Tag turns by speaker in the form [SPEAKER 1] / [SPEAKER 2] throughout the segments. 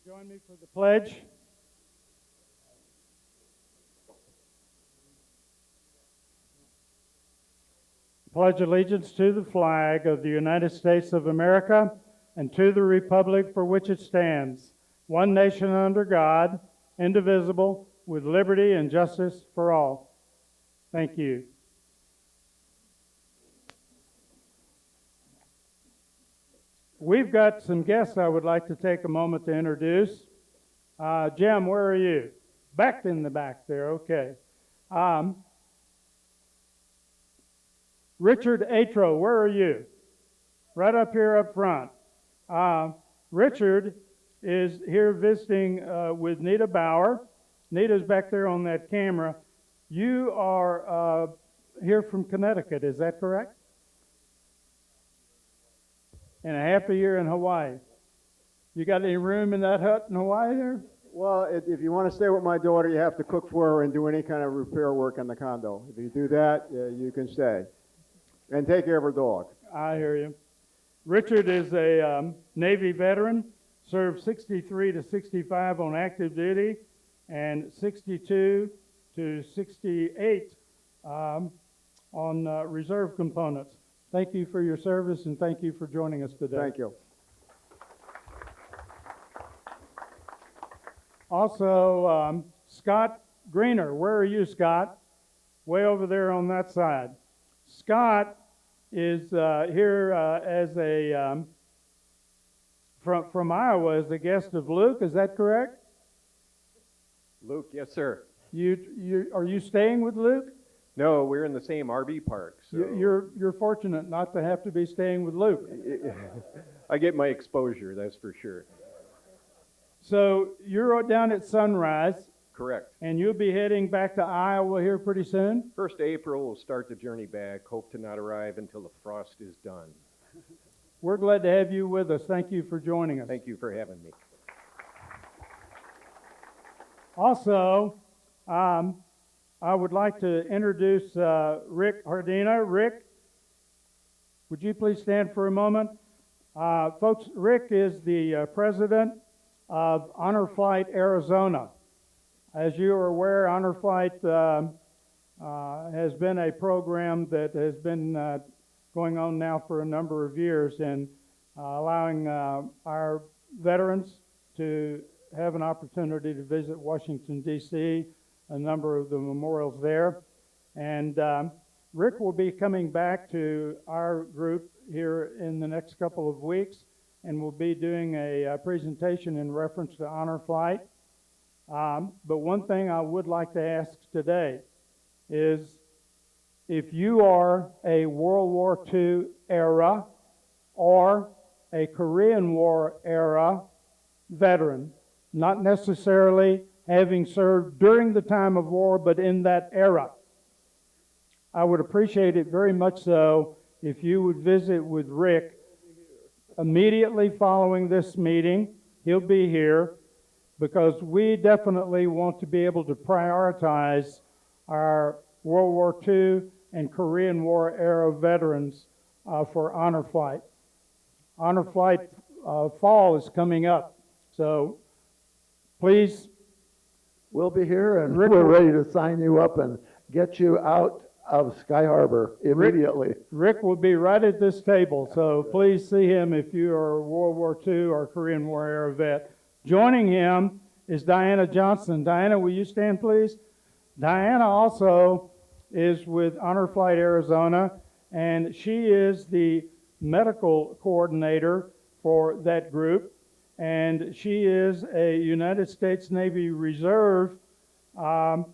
[SPEAKER 1] Join me for the pledge. Pledge allegiance to the flag of the United States of America and to the republic for which it stands, one nation under God, indivisible, with liberty and justice for all. Thank you. We've got some guests I would like to take a moment to introduce. Jim, where are you? Back in the back there, okay. Richard Atro, where are you? Right up here up front. Richard is here visiting with Nita Bauer. Nita's back there on that camera. You are here from Connecticut, is that correct? And a half a year in Hawaii. You got any room in that hut in Hawaii there?
[SPEAKER 2] Well, if you want to stay with my daughter, you have to cook for her and do any kind of repair work in the condo. If you do that, you can stay. And take care of her dog.
[SPEAKER 1] I hear you. Richard is a Navy veteran, served 63 to 65 on active duty, and 62 to 68 on reserve components. Thank you for your service, and thank you for joining us today.
[SPEAKER 2] Thank you.
[SPEAKER 1] Also, Scott Greener. Where are you, Scott? Way over there on that side. Scott is here as a from Iowa as a guest of Luke. Is that correct?
[SPEAKER 3] Luke, yes, sir.
[SPEAKER 1] Are you staying with Luke?
[SPEAKER 3] No, we're in the same RV park. So
[SPEAKER 1] You're fortunate not to have to be staying with Luke.
[SPEAKER 3] I get my exposure, that's for sure.
[SPEAKER 1] So you're down at Sunrise.
[SPEAKER 3] Correct.
[SPEAKER 1] And you'll be heading back to Iowa here pretty soon?
[SPEAKER 3] 1st April, we'll start the journey back. Hope to not arrive until the frost is done.
[SPEAKER 1] We're glad to have you with us. Thank you for joining us.
[SPEAKER 3] Thank you for having me.
[SPEAKER 1] Also, I would like to introduce Rick Hardina. Rick, would you please stand for a moment? Folks, Rick is the president of Honor Flight Arizona. As you are aware, Honor Flight has been a program that has been going on now for a number of years and allowing our veterans to have an opportunity to visit Washington, D.C., a number of the memorials there. And Rick will be coming back to our group here in the next couple of weeks, and will be doing a presentation in reference to Honor Flight. But one thing I would like to ask today is if you are a World War II era or a Korean War era veteran, not necessarily having served during the time of war, but in that era, I would appreciate it very much so if you would visit with Rick immediately following this meeting. He'll be here because we definitely want to be able to prioritize our World War II and Korean War era veterans for Honor Flight. Honor Flight fall is coming up, so please.
[SPEAKER 4] We'll be here, and we're ready to sign you up and get you out of Sky Harbor immediately.
[SPEAKER 1] Rick will be right at this table, so please see him if you are a World War II or Korean War era vet. Joining him is Diana Johnson. Diana, will you stand, please? Diana also is with Honor Flight Arizona, and she is the medical coordinator for that group. And she is a United States Navy Reserve from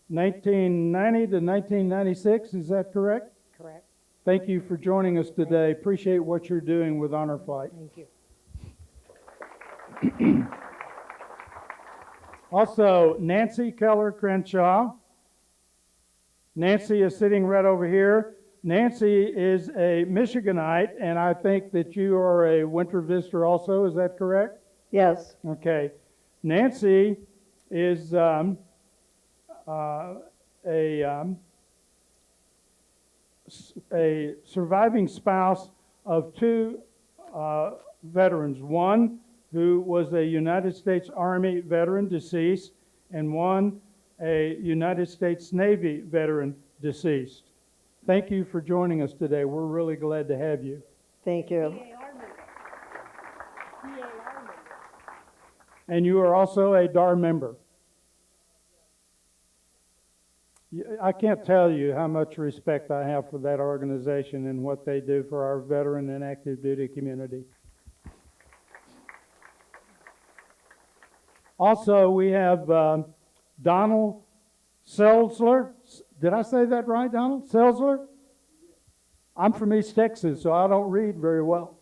[SPEAKER 1] 1990 to 1996. Is that correct?
[SPEAKER 5] Correct.
[SPEAKER 1] Thank you for joining us today. Appreciate what you're doing with Honor Flight.
[SPEAKER 5] Thank
[SPEAKER 1] you. Also, Nancy Keller Crenshaw. Nancy is sitting right over here. Nancy is a Michiganite, and I think that you are a winter visitor also. Is that correct?
[SPEAKER 5] Yes.
[SPEAKER 1] Okay. Nancy is a surviving spouse of two veterans. One who was a United States Army veteran deceased, and one a United States Navy veteran deceased. Thank you for joining us today. We're really glad to have you.
[SPEAKER 5] Thank you.
[SPEAKER 1] And you are also a DAR member. I can't tell you how much respect I have for that organization and what they do for our veteran and active duty community. Also, we have Donald Selzler. Did I say that right, Donald? Selzler? I'm from East Texas, so I don't read very well.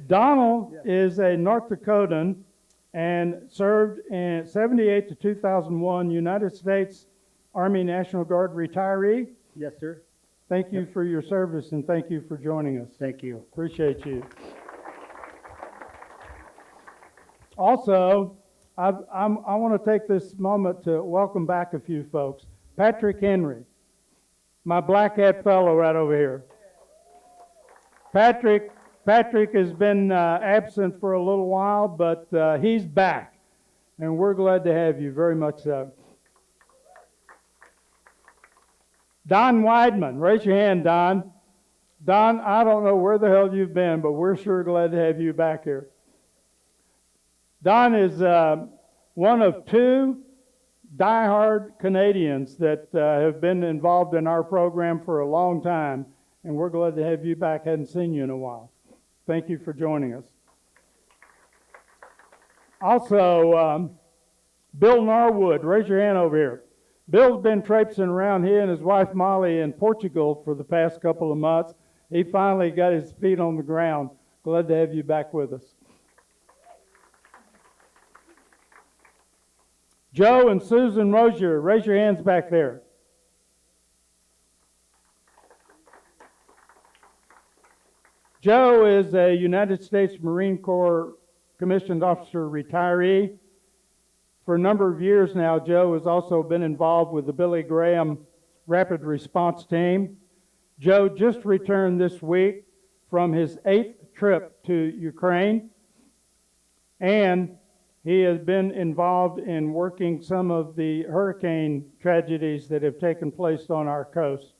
[SPEAKER 1] Donald is a North Dakotan and served in 78 to 2001 United States Army National Guard retiree.
[SPEAKER 6] Yes, sir.
[SPEAKER 1] Thank you for your service and thank you for joining us.
[SPEAKER 6] Thank you.
[SPEAKER 1] Appreciate you. Also, I want to take this moment to welcome back a few folks. Patrick Henry, my black hat fellow right over here. Patrick has been absent for a little while, but he's back, and we're glad to have you, very much so. Don Weidman, raise your hand, Don. Don, I don't know where the hell you've been, but we're sure glad to have you back here. Don is one of two diehard Canadians that have been involved in our program for a long time, and we're glad to have you back. Hadn't seen you in a while. Thank you for joining us. Also, Bill Norwood, raise your hand over here. Bill's been traipsing around, he and his wife Molly, in Portugal for the past couple of months. He finally got his feet on the ground. Glad to have you back with us. Joe and Susan Rozier, raise your hands back there. Joe is a United States Marine Corps commissioned officer retiree. For a number of years now, Joe has also been involved with the Billy Graham Rapid Response Team. Joe just returned this week from his 8th trip to Ukraine, and he has been involved in working some of the hurricane tragedies that have taken place on our coast.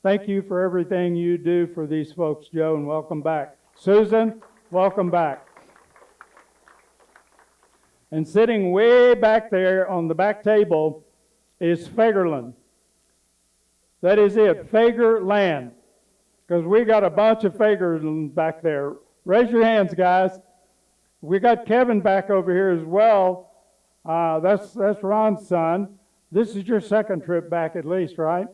[SPEAKER 1] Thank you for everything you do for these folks, Joe, and welcome back. Susan, welcome back. And sitting way back there on the back table is Fagerland. That is it, Fagerland, because we got a bunch of Fagerland back there. Raise your hands, guys. We got Kevin back over here as well. That's Ron's son. This is your second trip back at least, right?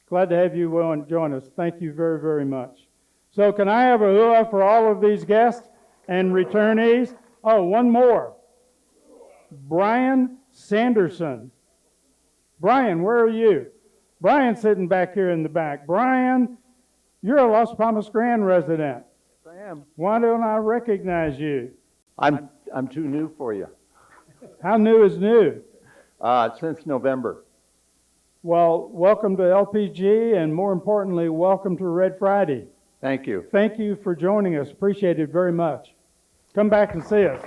[SPEAKER 1] Glad to have you join us. Thank you very, very much. So can I have a hooah for all of these guests and returnees? Oh, one more. Brian Sanderson. Brian, where are you? Brian's sitting back here in the back. Brian, you're a Las Palmas Grand resident.
[SPEAKER 7] I am.
[SPEAKER 1] Why don't I recognize you?
[SPEAKER 7] I'm too new for you.
[SPEAKER 1] How new is new?
[SPEAKER 7] Since November.
[SPEAKER 1] Well, welcome to LPG, and more importantly, welcome to Red Friday.
[SPEAKER 7] Thank you.
[SPEAKER 1] Thank you for joining us. Appreciate it very much. Come back and see us.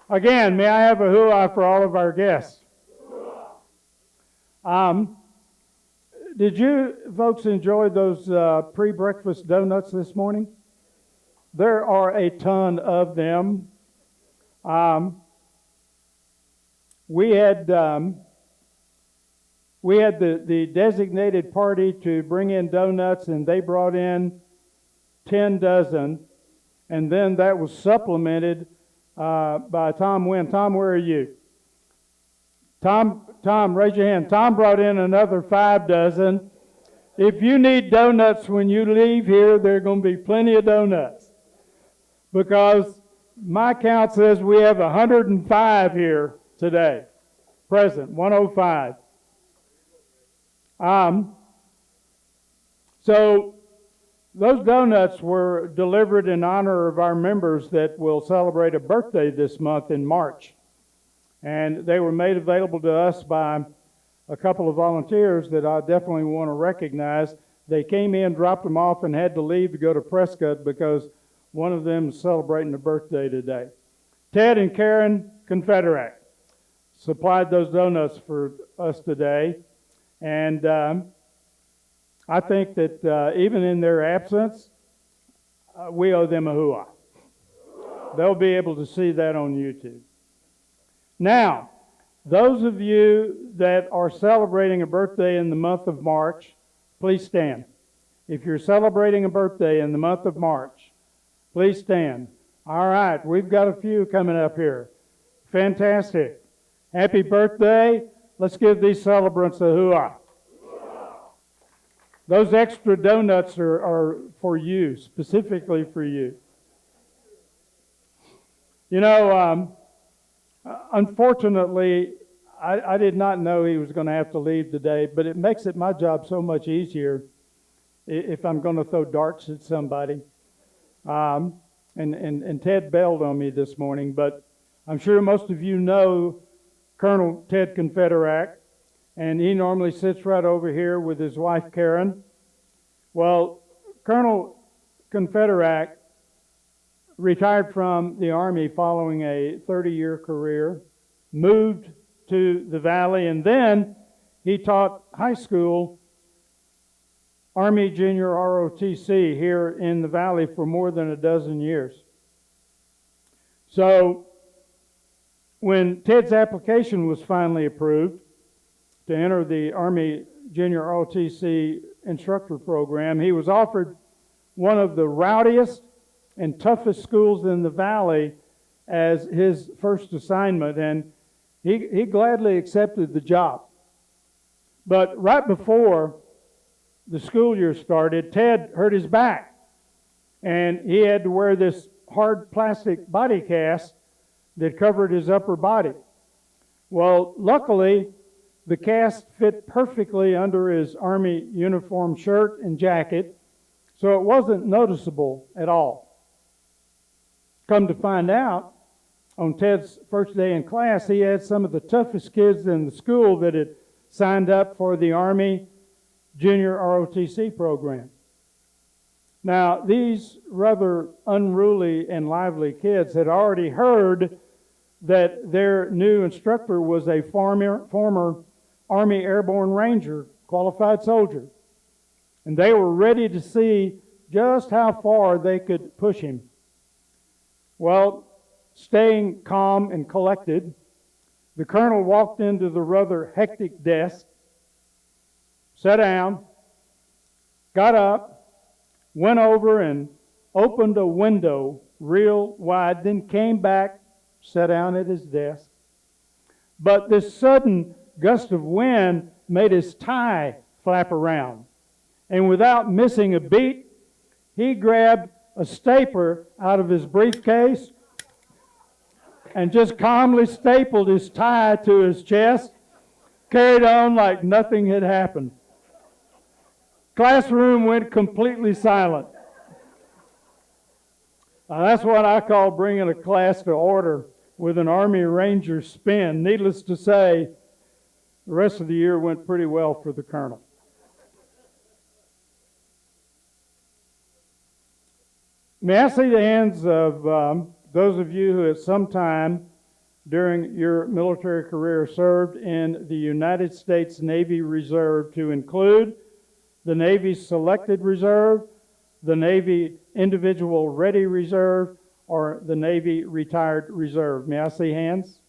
[SPEAKER 1] Again, may I have a hooah for all of our guests? Did you folks enjoy those pre-breakfast donuts this morning? There are a ton of them. We had the designated party to bring in donuts, and they brought in 10 dozen, and then that was supplemented by Tom Wynn. Tom, where are you? Tom, raise your hand. Tom brought in another 5 dozen. If you need donuts when you leave here, there are going to be plenty of donuts, because my count says we have 105 here today, present, 105. So those donuts were delivered in honor of our members that will celebrate a birthday this month in March. And they were made available to us by a couple of volunteers that I definitely want to recognize. They came in, dropped them off, and had to leave to go to Prescott because One of them is celebrating a birthday today. Ted and Karen Confederac supplied those donuts for us today. And I think that even in their absence, we owe them a hooah. They'll be able to see that on YouTube. Now, those of you that are celebrating a birthday in the month of March, please stand. If you're celebrating a birthday in the month of March, please stand. All right, we've got a few coming up here. Fantastic. Happy birthday. Let's give these celebrants a hooah. Those extra donuts are for you, specifically for you. You know, unfortunately, I did not know he was going to have to leave today, but it makes it my job so much easier if I'm going to throw darts at somebody. And Ted bailed on me this morning, but I'm sure most of you know Colonel Ted Confederac, and he normally sits right over here with his wife Karen. Well, Colonel Confederac retired from the Army following a 30-year career, moved to the Valley, and then he taught high school Army Junior ROTC here in the Valley for more than a dozen years. So when Ted's application was finally approved to enter the Army Junior ROTC instructor program, he was offered one of the rowdiest and toughest schools in the Valley as his first assignment, and he gladly accepted the job. But right before the school year started, Ted hurt his back, and he had to wear this hard plastic body cast that covered his upper body. Well, luckily, the cast fit perfectly under his Army uniform shirt and jacket, so it wasn't noticeable at all. Come to find out, on Ted's first day in class, he had some of the toughest kids in the school that had signed up for the Army Junior ROTC program. Now, these rather unruly and lively kids had already heard that their new instructor was a former Army Airborne Ranger, qualified soldier. And they were ready to see just how far they could push him. Well, staying calm and collected, the colonel walked into the rather hectic desk, sat down, got up, went over and opened a window real wide, then came back, sat down at his desk. But this sudden gust of wind made his tie flap around. And without missing a beat, he grabbed a stapler out of his briefcase and just calmly stapled his tie to his chest, carried on like nothing had happened. Classroom went completely silent. That's what I call bringing a class to order with an Army Ranger spin. Needless to say, the rest of the year went pretty well for the colonel. May I see the hands of those of you who at some time during your military career served in the United States Navy Reserve, to include the Navy Selected Reserve, the Navy Individual Ready Reserve, or the Navy Retired Reserve. May I see hands?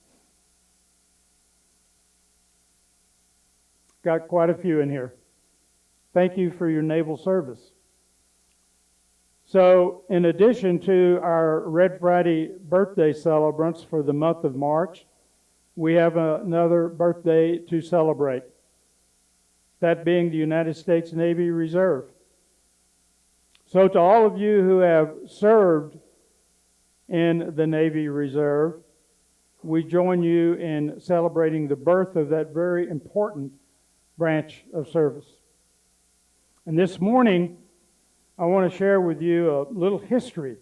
[SPEAKER 1] Got quite a few in here. Thank you for your naval service. So, in addition to our Red Friday birthday celebrants for the month of March, we have another birthday to celebrate. That being the United States Navy Reserve. So, to all of you who have served in the Navy Reserve, we join you in celebrating the birth of that very important branch of service. And this morning, I want to share with you a little history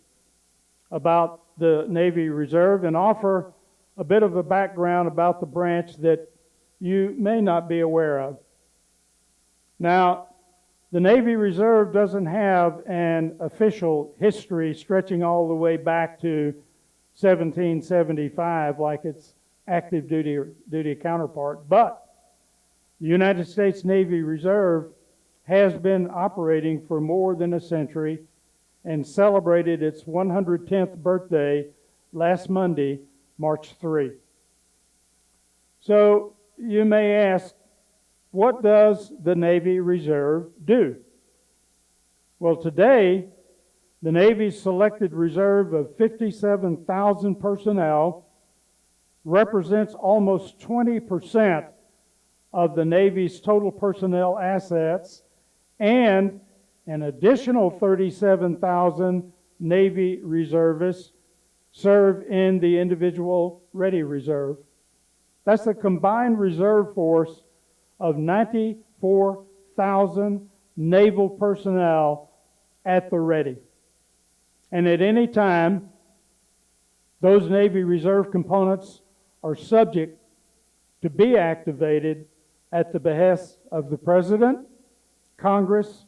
[SPEAKER 1] about the Navy Reserve and offer a bit of a background about the branch that you may not be aware of. Now, The Navy Reserve doesn't have an official history stretching all the way back to 1775 like its active duty counterpart, but the United States Navy Reserve has been operating for more than a century and celebrated its 110th birthday last Monday, March 3. So you may ask, what does the Navy Reserve do? Well, today, the Navy's selected reserve of 57,000 personnel represents almost 20% of the Navy's total personnel assets, and an additional 37,000 Navy reservists serve in the individual R.E.D reserve. That's a combined reserve force of 94,000 naval personnel at the R.E.D. And at any time, those Navy Reserve components are subject to be activated at the behest of the President, Congress,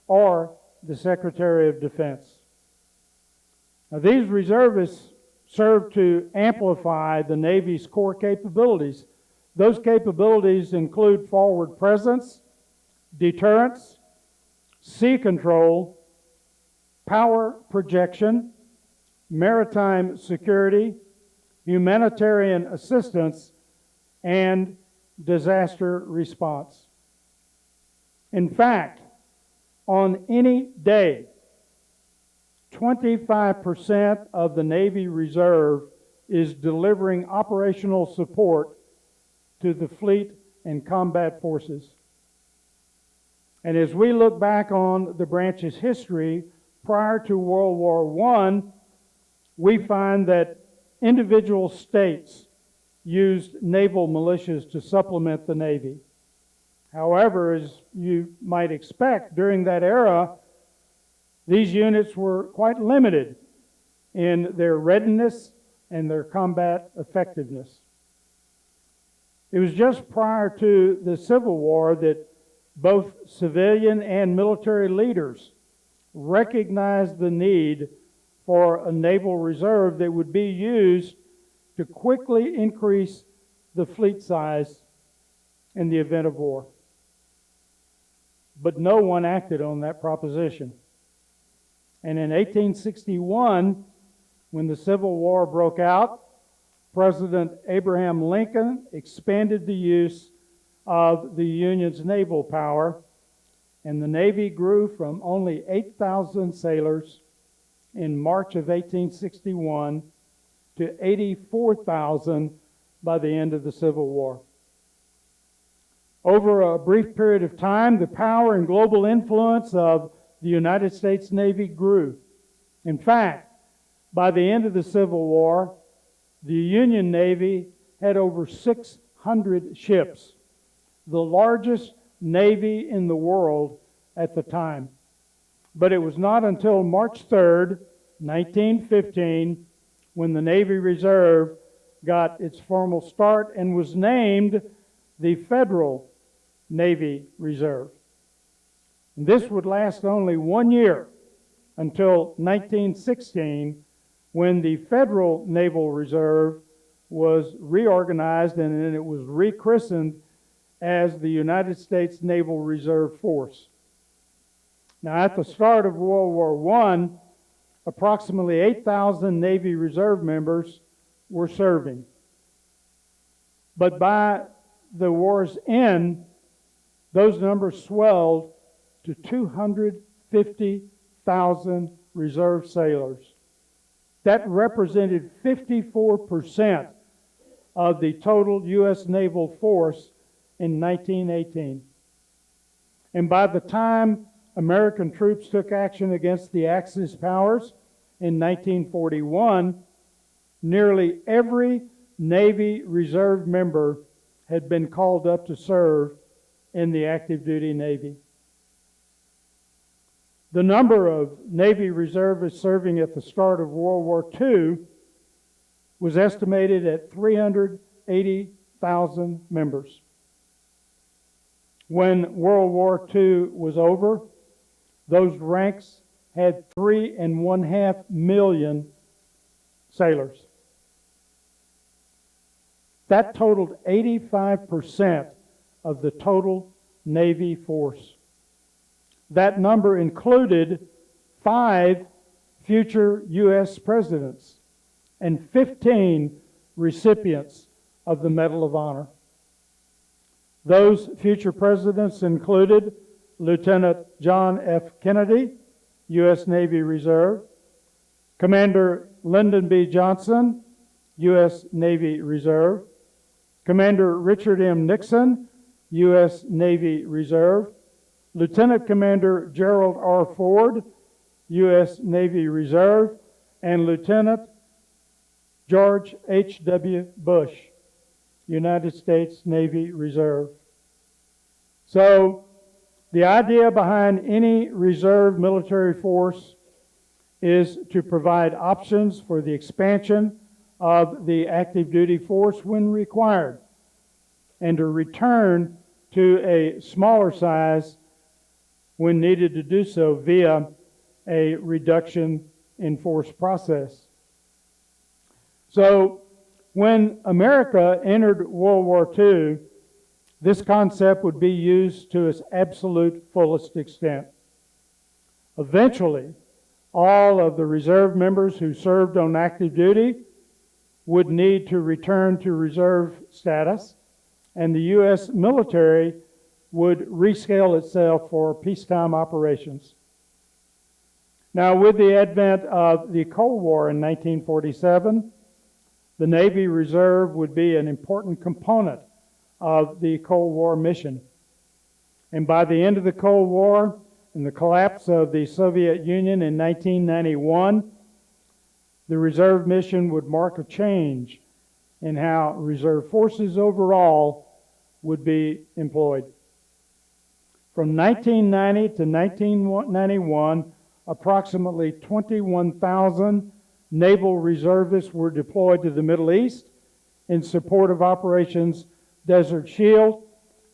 [SPEAKER 1] or the Secretary of Defense. Now, these reservists serve to amplify the Navy's core capabilities. Those capabilities include forward presence, deterrence, sea control, power projection, maritime security, humanitarian assistance, and disaster response. In fact, on any day, 25% of the Navy Reserve is delivering operational support to the fleet and combat forces. And as we look back on the branch's history prior to World War I, we find that individual states used naval militias to supplement the Navy. However, as you might expect, during that era, these units were quite limited in their readiness and their combat effectiveness. It was just prior to the Civil War that both civilian and military leaders recognized the need for a naval reserve that would be used to quickly increase the fleet size in the event of war. But no one acted on that proposition. And in 1861, when the Civil War broke out, President Abraham Lincoln expanded the use of the Union's naval power, and the Navy grew from only 8,000 sailors in March of 1861 to 84,000 by the end of the Civil War. Over a brief period of time, the power and global influence of the United States Navy grew. In fact, by the end of the Civil War, the Union Navy had over 600 ships, the largest navy in the world at the time. But it was not until March 3rd, 1915, when the Navy Reserve got its formal start and was named the Federal Navy Reserve. And this would last only 1 year, until 1916, when the Federal Naval Reserve was reorganized and then it was rechristened as the United States Naval Reserve Force. Now, at the start of World War I, approximately 8,000 Navy Reserve members were serving. But by the war's end, those numbers swelled to 250,000 reserve sailors. That represented 54% of the total U.S. naval force in 1918. And by the time American troops took action against the Axis powers in 1941, nearly every Navy Reserve member had been called up to serve in the active duty Navy. The number of Navy reservists serving at the start of World War II was estimated at 380,000 members. When World War II was over, those ranks had 3.5 million sailors. That totaled 85% of the total Navy force. That number included 5 future U.S. presidents and 15 recipients of the Medal of Honor. Those future presidents included Lieutenant John F. Kennedy, U.S. Navy Reserve, Commander Lyndon B. Johnson, U.S. Navy Reserve, Commander Richard M. Nixon, U.S. Navy Reserve, Lieutenant Commander Gerald R. Ford, U.S. Navy Reserve, and Lieutenant George H.W. Bush, United States Navy Reserve. So, the idea behind any reserve military force is to provide options for the expansion of the active duty force when required, and to return to a smaller size when needed to do so via a reduction in force process. So, when America entered World War II, this concept would be used to its absolute fullest extent. Eventually, all of the reserve members who served on active duty would need to return to reserve status, and the U.S. military would rescale itself for peacetime operations. Now, with the advent of the Cold War in 1947, the Navy Reserve would be an important component of the Cold War mission. And by the end of the Cold War and the collapse of the Soviet Union in 1991, the reserve mission would mark a change in how reserve forces overall would be employed. From 1990 to 1991, approximately 21,000 naval reservists were deployed to the Middle East in support of operations Desert Shield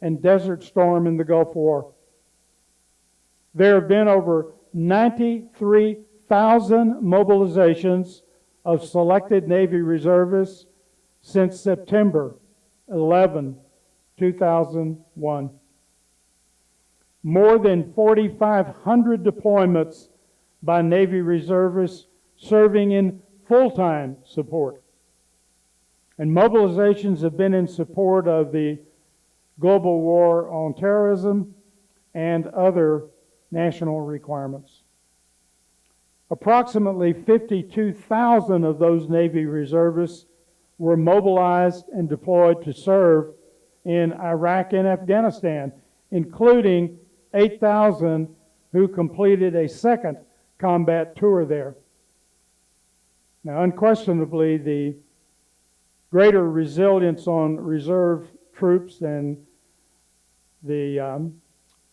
[SPEAKER 1] and Desert Storm in the Gulf War. There have been over 93,000 mobilizations of selected Navy reservists since September 11, 2001. More than 4,500 deployments by Navy reservists serving in full-time support. And mobilizations have been in support of the global war on terrorism and other national requirements. Approximately 52,000 of those Navy reservists were mobilized and deployed to serve in Iraq and Afghanistan, including 8,000 who completed a second combat tour there. Now, unquestionably, the greater resilience on reserve troops and the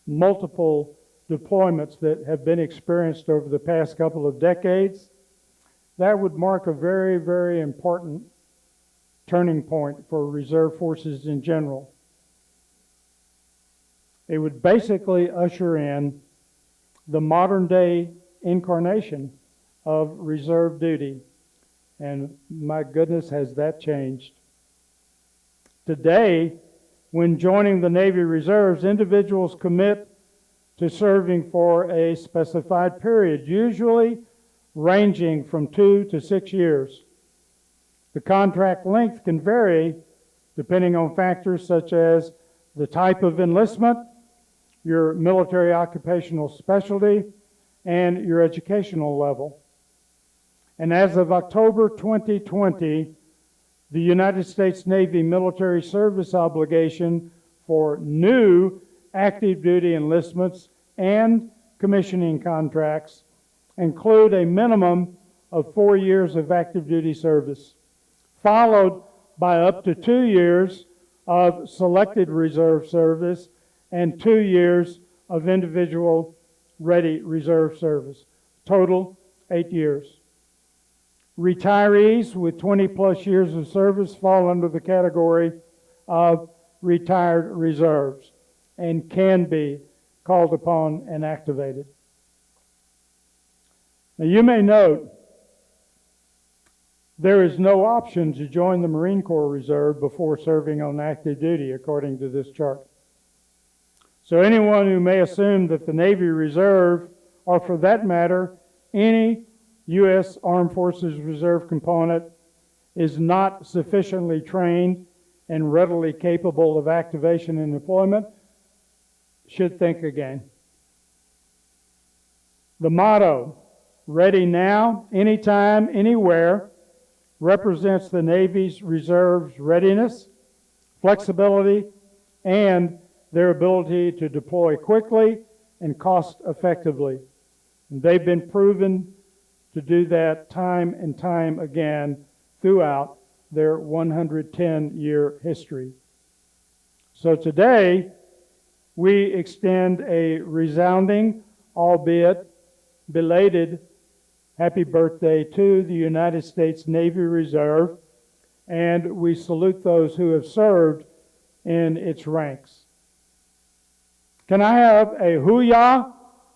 [SPEAKER 1] multiple deployments that have been experienced over the past couple of decades, that would mark a very, very important turning point for reserve forces in general. It would basically usher in the modern day incarnation of reserve duty. And my goodness, has that changed. Today, when joining the Navy Reserves, individuals commit to serving for a specified period, usually ranging from 2 to 6 years. The contract length can vary depending on factors such as the type of enlistment, your military occupational specialty, and your educational level. And as of October 2020, the United States Navy military service obligation for new active duty enlistments and commissioning contracts include a minimum of 4 years of active duty service, followed by up to 2 years of selected reserve service and 2 years of individual ready reserve service. Total, 8 years. Retirees with 20 plus years of service fall under the category of retired reserves. and can be called upon and activated. Now, you may note there is no option to join the Marine Corps Reserve before serving on active duty, according to this chart. So anyone who may assume that the Navy Reserve, or for that matter, any U.S. Armed Forces Reserve component, is not sufficiently trained and readily capable of activation and deployment should think again. The motto, "Ready now, anytime, anywhere," represents the Navy's reserve's readiness, flexibility, and their ability to deploy quickly and cost effectively. And they've been proven to do that time and time again throughout their 110-year history. So today, we extend a resounding, albeit belated, happy birthday to the United States Navy Reserve, and we salute those who have served in its ranks. Can I have a hoo-yah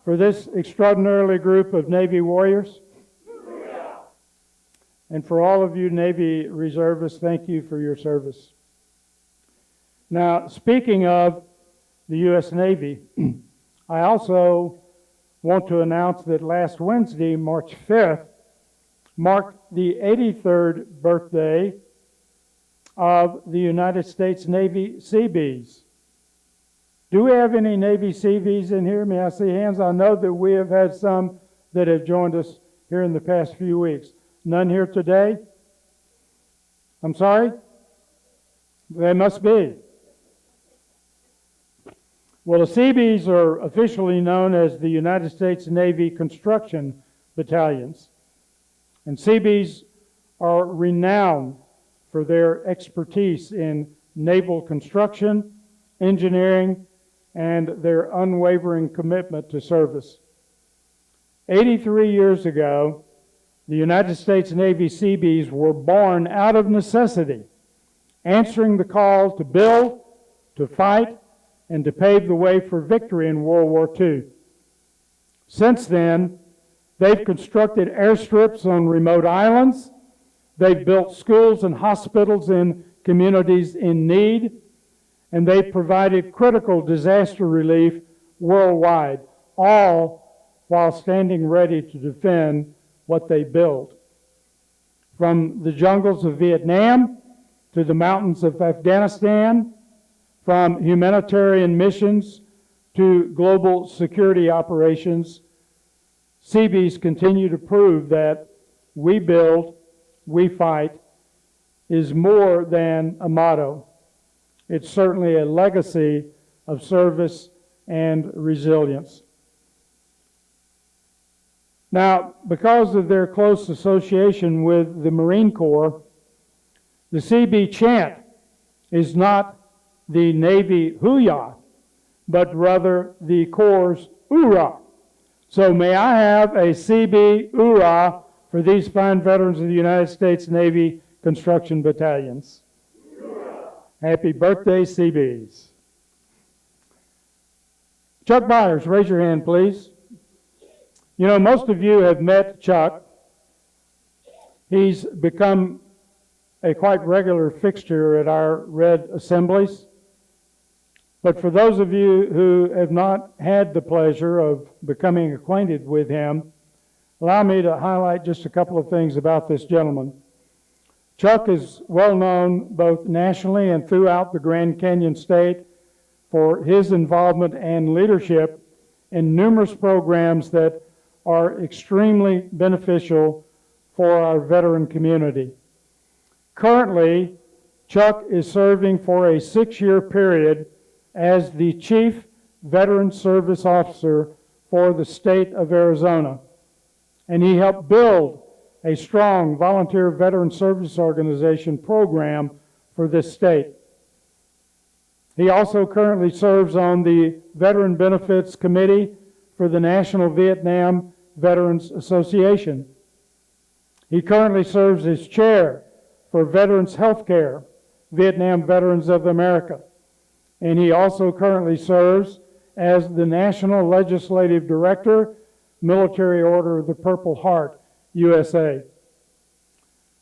[SPEAKER 1] for this extraordinary group of Navy warriors? Hoo-yah! And for all of you Navy reservists, thank you for your service. Now, speaking of the U.S. Navy, I also want to announce that last Wednesday, March 5th, marked the 83rd birthday of the United States Navy Seabees. Do we have any Navy Seabees in here? May I see hands? I know that we have had some that have joined us here in the past few weeks. None here today? I'm sorry? There must be. Well, the Seabees are officially known as the United States Navy Construction Battalions. And Seabees are renowned for their expertise in naval construction, engineering, and their unwavering commitment to service. 83 years ago, the United States Navy Seabees were born out of necessity, answering the call to build, to fight, and to pave the way for victory in World War II. Since then, they've constructed airstrips on remote islands, they've built schools and hospitals in communities in need, and they've provided critical disaster relief worldwide, all while standing ready to defend what they built. From the jungles of Vietnam to the mountains of Afghanistan, from humanitarian missions to global security operations, Seabees continue to prove that we build, we fight is more than a motto. It's certainly a legacy of service and resilience. Now, because of their close association with the Marine Corps, the Seabee chant is not the Navy hoo-yah, but rather the Corps' oorah. So may I have a Seabee oorah for these fine veterans of the United States Navy Construction Battalions. Oorah. Happy birthday, Seabees. Chuck Byers, raise your hand, please. You know, most of you have met Chuck. He's become a quite regular fixture at our R.E.D. assemblies. But for those of you who have not had the pleasure of becoming acquainted with him, allow me to highlight just a couple of things about this gentleman. Chuck is well known both nationally and throughout the Grand Canyon State for his involvement and leadership in numerous programs that are extremely beneficial for our veteran community. Currently, Chuck is serving for a 6-year period as the Chief Veteran Service Officer for the state of Arizona. And he helped build a strong volunteer veteran service organization program for this state. He also currently serves on the Veteran Benefits Committee for the National Vietnam Veterans Association. He currently serves as chair for Veterans Health Care, Vietnam Veterans of America. and he also currently serves as the National Legislative Director, Military Order of the Purple Heart, USA.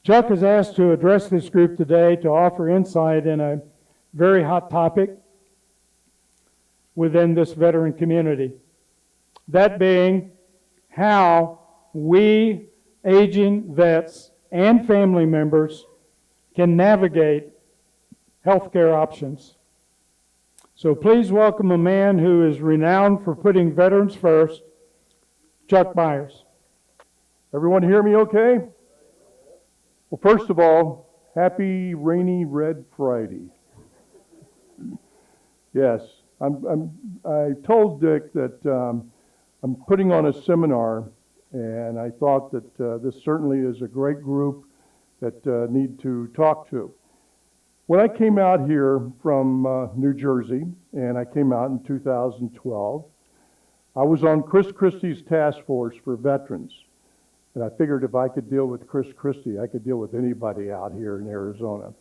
[SPEAKER 1] Chuck is asked to address this group today to offer insight in a very hot topic within this veteran community. That being how we aging vets and family members can navigate healthcare options. So please welcome a man who is renowned for putting veterans first, Chuck Myers.
[SPEAKER 5] Everyone hear me okay? Well, first of all, happy rainy red Friday. Yes, I told Dick that I'm putting on a seminar, and I thought that this certainly is a great group that need to talk to. When I came out here from New Jersey, and I came out in 2012, I was on Chris Christie's task force for veterans. And I figured if I could deal with Chris Christie, I could deal with anybody out here in Arizona.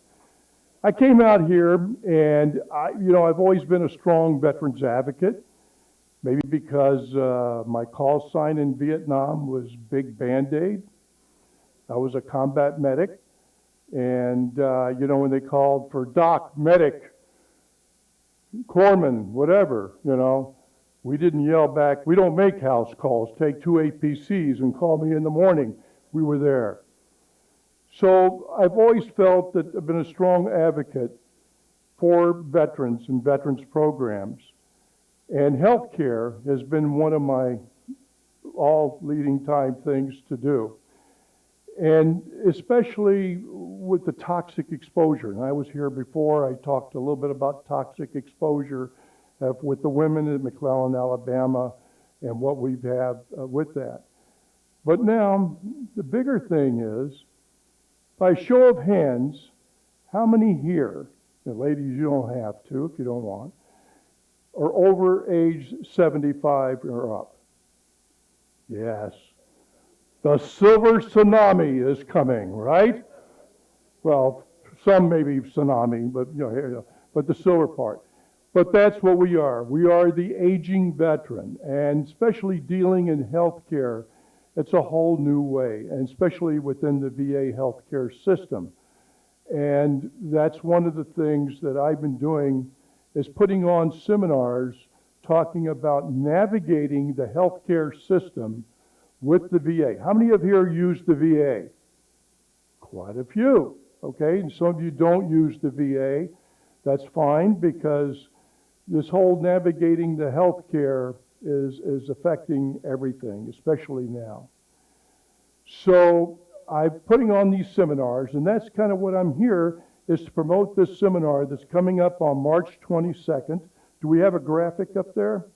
[SPEAKER 5] I came out here, and I've always been a strong veterans advocate, maybe because my call sign in Vietnam was Big Band-Aid. I was a combat medic, and when they called for doc, medic, corpsman, whatever, we didn't yell back, we don't make house calls, take 2 APCs and call me in the morning. We were there. So I've always felt that I've been a strong advocate for veterans and veterans programs. And healthcare has been one of my all leading time things to do. And especially with the toxic exposure. And I was here before, I talked a little bit about toxic exposure with the women in McClellan, Alabama, and what we have with that. But now, the bigger thing is, by show of hands, how many here, and ladies, you don't have to if you don't want, are over age 75 or up? Yes. The silver tsunami is coming, right? Well, some maybe tsunami, but the silver part. But that's what we are. We are the aging veteran, and especially dealing in healthcare, it's a whole new way, and especially within the VA healthcare system. And that's one of the things that I've been doing is putting on seminars talking about navigating the healthcare system with the VA. How many of you here use the VA? Quite a few, okay? And some of you don't use the VA. That's fine, because this whole navigating the healthcare is affecting everything, especially now. So I'm putting on these seminars, and that's kind of what I'm here, is to promote this seminar that's coming up on March 22nd. Do we have a graphic up there?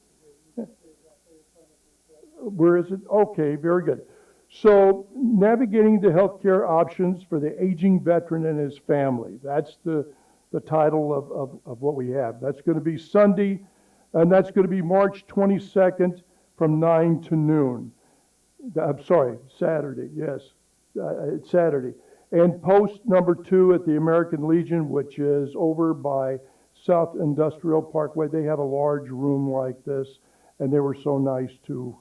[SPEAKER 5] Where is it? Okay, very good. So, navigating the healthcare options for the aging veteran and his family. That's the title of what we have. That's going to be Sunday, and that's going to be March 22nd from 9 to noon. I'm sorry, Saturday, yes. It's Saturday. And post number 2 at the American Legion, which is over by South Industrial Parkway. They have a large room like this, and they were so nice to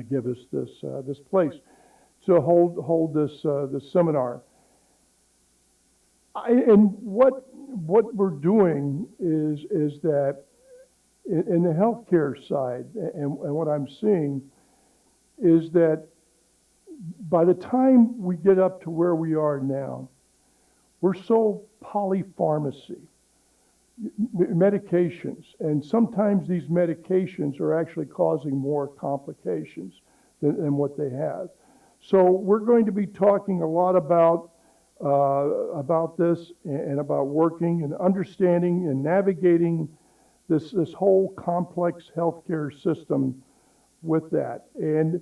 [SPEAKER 5] give us this place to hold this seminar. And what we're doing is that in the healthcare side, and what I'm seeing is that by the time we get up to where we are now, we're so polypharmacy, medications, and sometimes these medications are actually causing more complications than what they have. So we're going to be talking a lot about this and about working and understanding and navigating this whole complex healthcare system with that. And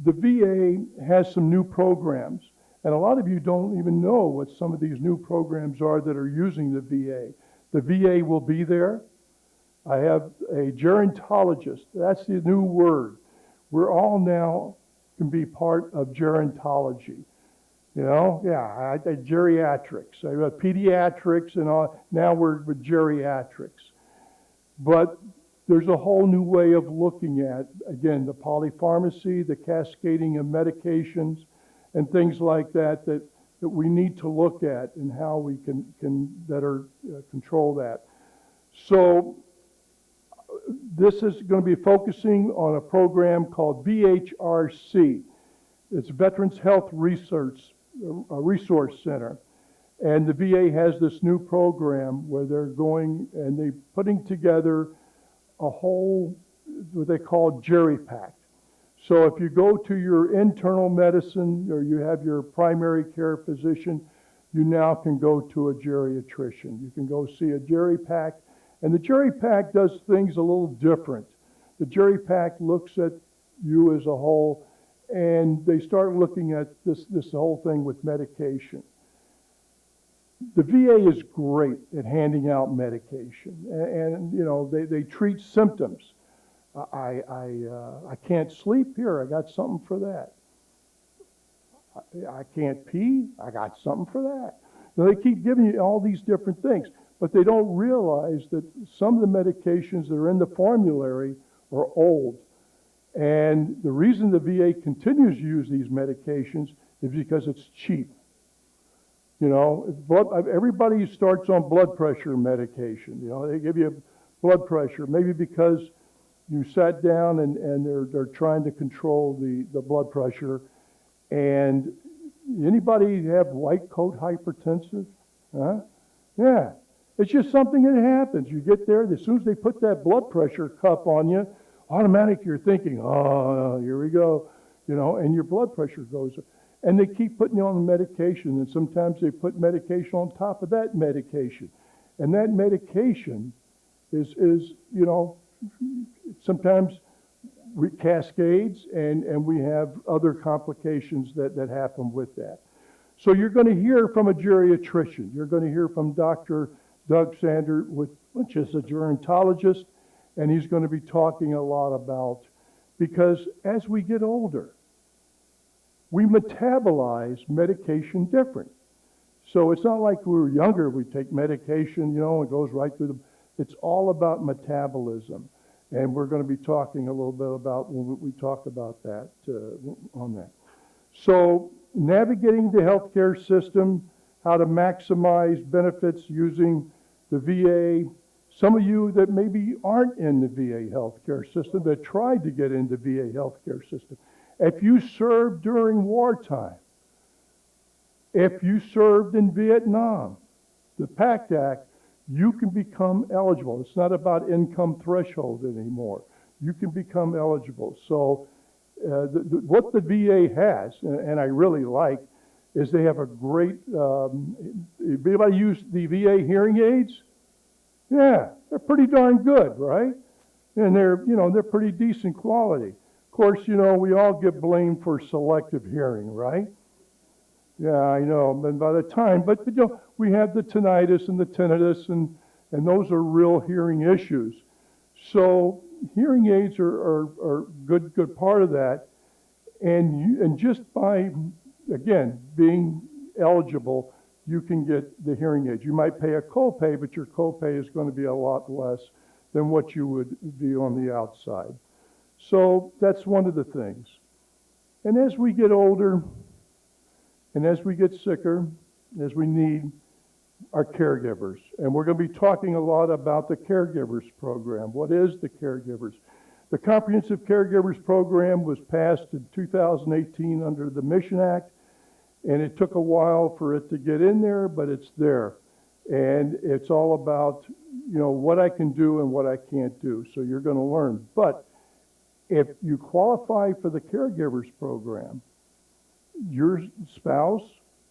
[SPEAKER 5] the VA has some new programs, and a lot of you don't even know what some of these new programs are that are using the VA. The VA will be there. I have a gerontologist. That's the new word. We're all now can be part of gerontology. Geriatrics. I got pediatrics and all. Now we're with geriatrics. But there's a whole new way of looking at, again, the polypharmacy, the cascading of medications, and things like that that we need to look at and how we can better control that. So this is going to be focusing on a program called VHRC. It's Veterans Health Resource Center. And the VA has this new program where they're going and they're putting together a whole, what they call Jerry Pack. So if you go to your internal medicine or you have your primary care physician, you now can go to a geriatrician. You can go see a Jerry Pack. And the Jerry Pack does things a little different. The Jerry Pack looks at you as a whole, and they start looking at this whole thing with medication. The VA is great at handing out medication, and you know they treat symptoms. I can't sleep, here I got something for that. I can't pee, I got something for that. Now, they keep giving you all these different things, but they don't realize that some of the medications that are in the formulary are old. And the reason the VA continues to use these medications is because it's cheap. You know, everybody starts on blood pressure medication. You know, they give you blood pressure, maybe because you sat down and they're trying to control the blood pressure. And anybody have white coat hypertensive? Huh? Yeah. It's just something that happens. You get there, as soon as they put that blood pressure cuff on you, automatic you're thinking, oh, here we go, you know, and your blood pressure goes up. And they keep putting you on the medication, and sometimes they put medication on top of that medication. And that medication is you know, sometimes cascades, and we have other complications that happen with that. So you're going to hear from a geriatrician. You're going to hear from Dr. Doug Sander, which is a gerontologist, and he's going to be talking a lot about, because as we get older, we metabolize medication different. So it's not like we were younger, we take medication, you know, it goes right through it's all about metabolism. And we're going to be talking a little bit about when we talk about that, on that. So navigating the healthcare system, how to maximize benefits using the VA. Some of you that maybe aren't in the VA healthcare system that tried to get into VA healthcare system. If you served during wartime, if you served in Vietnam, the PACT Act, you can become eligible. It's not about income threshold anymore. You can become eligible. So what the VA has, and I really like, is they have a great, anybody use the VA hearing aids? Yeah, they're pretty darn good, right? And they're pretty decent quality. Of course, you know, we all get blamed for selective hearing, right? Yeah, I know. And by the time, but you know, we have the tinnitus and the tinnitus, and those are real hearing issues. So hearing aids are good part of that. And just by, again, being eligible, you can get the hearing aids. You might pay a copay, but your copay is going to be a lot less than what you would be on the outside. So that's one of the things. And as we get older, and as we get sicker, as we need our caregivers. And we're going to be talking a lot about the caregivers program. What is the caregivers? The Comprehensive Caregivers Program was passed in 2018 under the Mission Act, and it took a while for it to get in there, but it's there. And it's all about, you know, what I can do and what I can't do. So you're going to learn. But if you qualify for the caregivers program, your spouse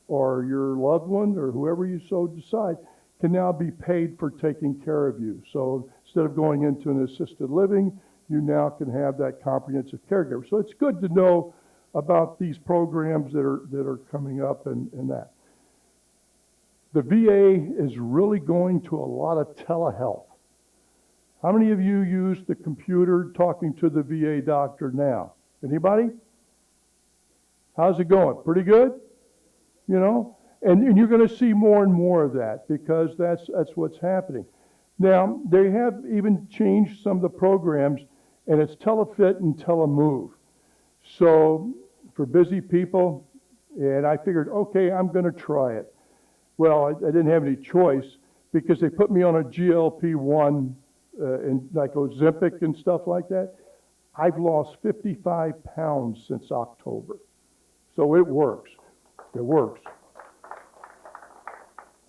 [SPEAKER 5] or your loved one or whoever you so decide can now be paid for taking care of you. So instead of going into an assisted living, you now can have that comprehensive caregiver. So it's good to know about these programs that are coming up and that. The VA is really going to a lot of telehealth. How many of you use the computer talking to the VA doctor now? Anybody? How's it going? Pretty good? You know? And you're going to see more and more of that because that's what's happening. Now, they have even changed some of the programs, and it's telefit and telemove. So for busy people, and I figured, okay, I'm going to try it. Well, I didn't have any choice because they put me on a GLP-1 and like Ozempic and stuff like that. I've lost 55 pounds since October. So it works. It works.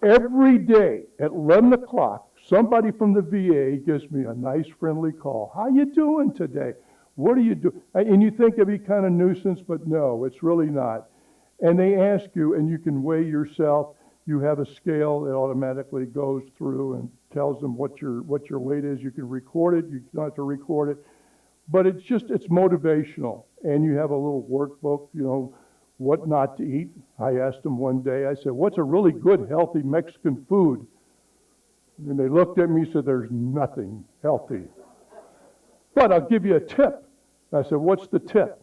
[SPEAKER 5] Every day at 11 o'clock, somebody from the VA gives me a nice friendly call. How you doing today? What are you doing? And you think it'd be kind of nuisance, but no, it's really not. And they ask you, and you can weigh yourself. You have a scale that automatically goes through and tells them what your weight is. You can record it. You don't have to record it. But it's motivational. And you have a little workbook, what not to eat. I asked them one day, I said, what's a really good, healthy Mexican food? And they looked at me and said, there's nothing healthy. But I'll give you a tip. I said, what's the tip?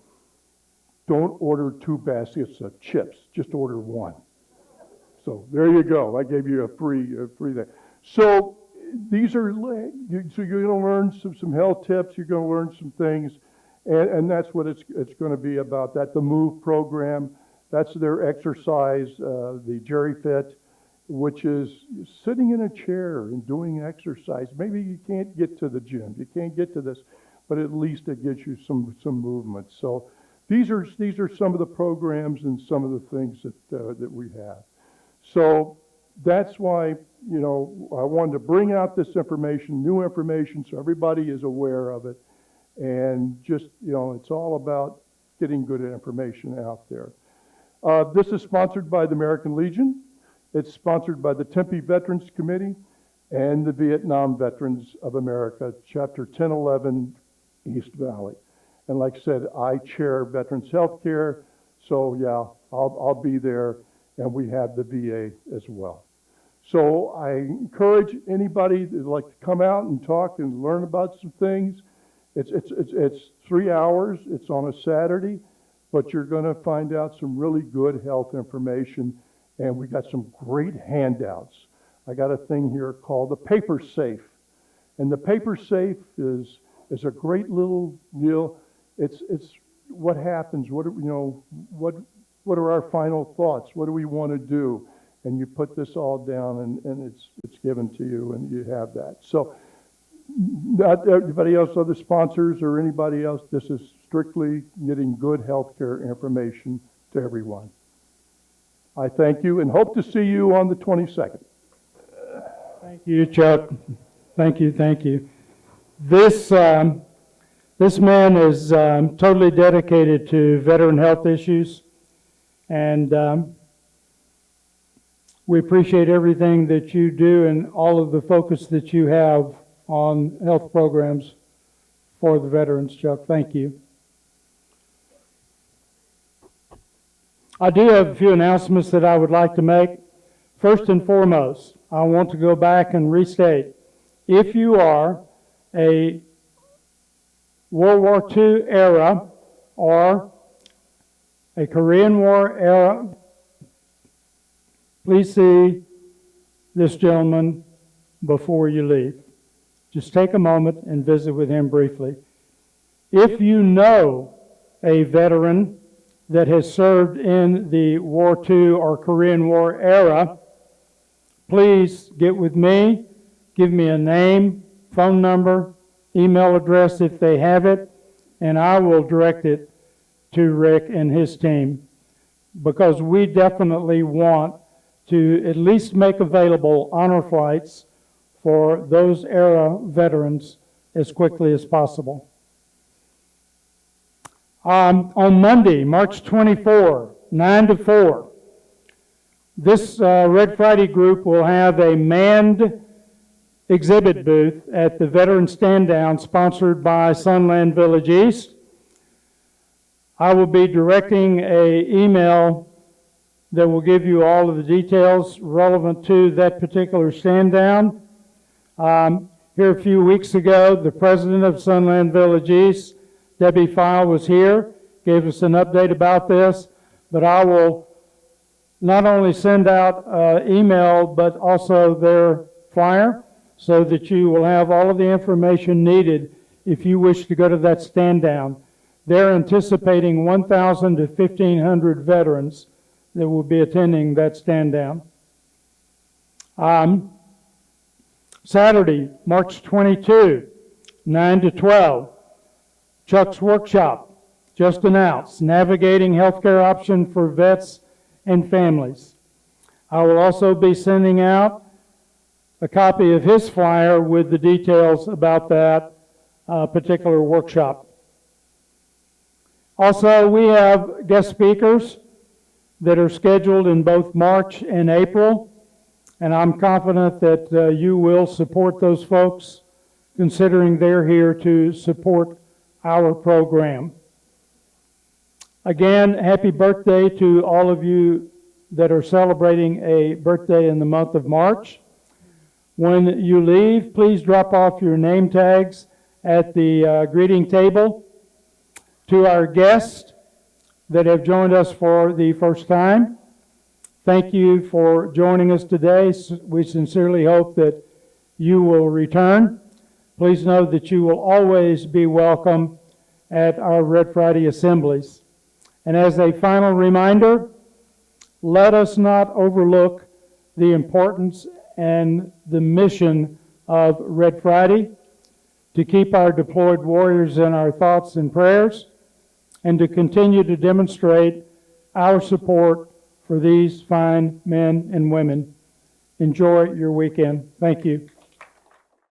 [SPEAKER 5] Don't order 2 baskets of chips. Just order 1. So there you go. I gave you a free thing. So these are, so you're going to learn some health tips. You're going to learn some things. And that's what it's going to be about. That the MOVE program, that's their exercise, the Jerry Fit, which is sitting in a chair and doing exercise. Maybe you can't get to the gym, you can't get to this, but at least it gives you some movement. So these are some of the programs and some of the things that we have. So that's why I wanted to bring out this information, new information, so everybody is aware of it. And just, it's all about getting good information out there. This is sponsored by the American Legion. It's sponsored by the Tempe Veterans Committee and the Vietnam Veterans of America, Chapter 1011, East Valley. And like I said, I chair Veterans Healthcare, so yeah, I'll be there, and we have the VA as well. So I encourage anybody that would like to come out and talk and learn about some things. It's 3 hours. It's on a Saturday, but you're going to find out some really good health information, and we got some great handouts. I got a thing here called the Paper Safe, and the Paper Safe is a great little deal. It's what happens. What are our final thoughts? What do we want to do? And you put this all down, and it's given to you, and you have that. So. Not everybody else, other sponsors or anybody else. This is strictly getting good healthcare information to everyone. I thank you and hope to see you on the 22nd.
[SPEAKER 1] Thank you, Chuck. Thank you. This man is totally dedicated to veteran health issues, and we appreciate everything that you do and all of the focus that you have on health programs for the veterans, Chuck. Thank you. I do have a few announcements that I would like to make. First and foremost, I want to go back and restate, if you are a World War II era or a Korean War era, please see this gentleman before you leave. Just take a moment and visit with him briefly. If you know a veteran that has served in the War II or Korean War era, please get with me, give me a name, phone number, email address if they have it, and I will direct it to Rick and his team, because we definitely want to at least make available honor flights for those era veterans as quickly as possible. On Monday, March 24, 9 to 4, this Red Friday group will have a manned exhibit booth at the Veteran Stand Down sponsored by Sunland Village East. I will be directing an email that will give you all of the details relevant to that particular stand down. Here a few weeks ago, the president of Sunland Village East, Debbie File, was here, gave us an update about this, but I will not only send out email, but also their flyer so that you will have all of the information needed if you wish to go to that stand down. They're anticipating 1,000 to 1,500 veterans that will be attending that stand down. Saturday, March 22, 9 to 12, Chuck's Workshop, just announced, Navigating Healthcare Option for Vets and Families. I will also be sending out a copy of his flyer with the details about that particular workshop. Also, we have guest speakers that are scheduled in both March and April, and I'm confident that you will support those folks, considering they're here to support our program. Again, happy birthday to all of you that are celebrating a birthday in the month of March. When you leave, please drop off your name tags at the greeting table. To our guests that have joined us for the first time, thank you for joining us today. We sincerely hope that you will return. Please know that you will always be welcome at our Red Friday assemblies. And as a final reminder, let us not overlook the importance and the mission of Red Friday, to keep our deployed warriors in our thoughts and prayers, and to continue to demonstrate our support for these fine men and women. Enjoy your weekend. Thank you.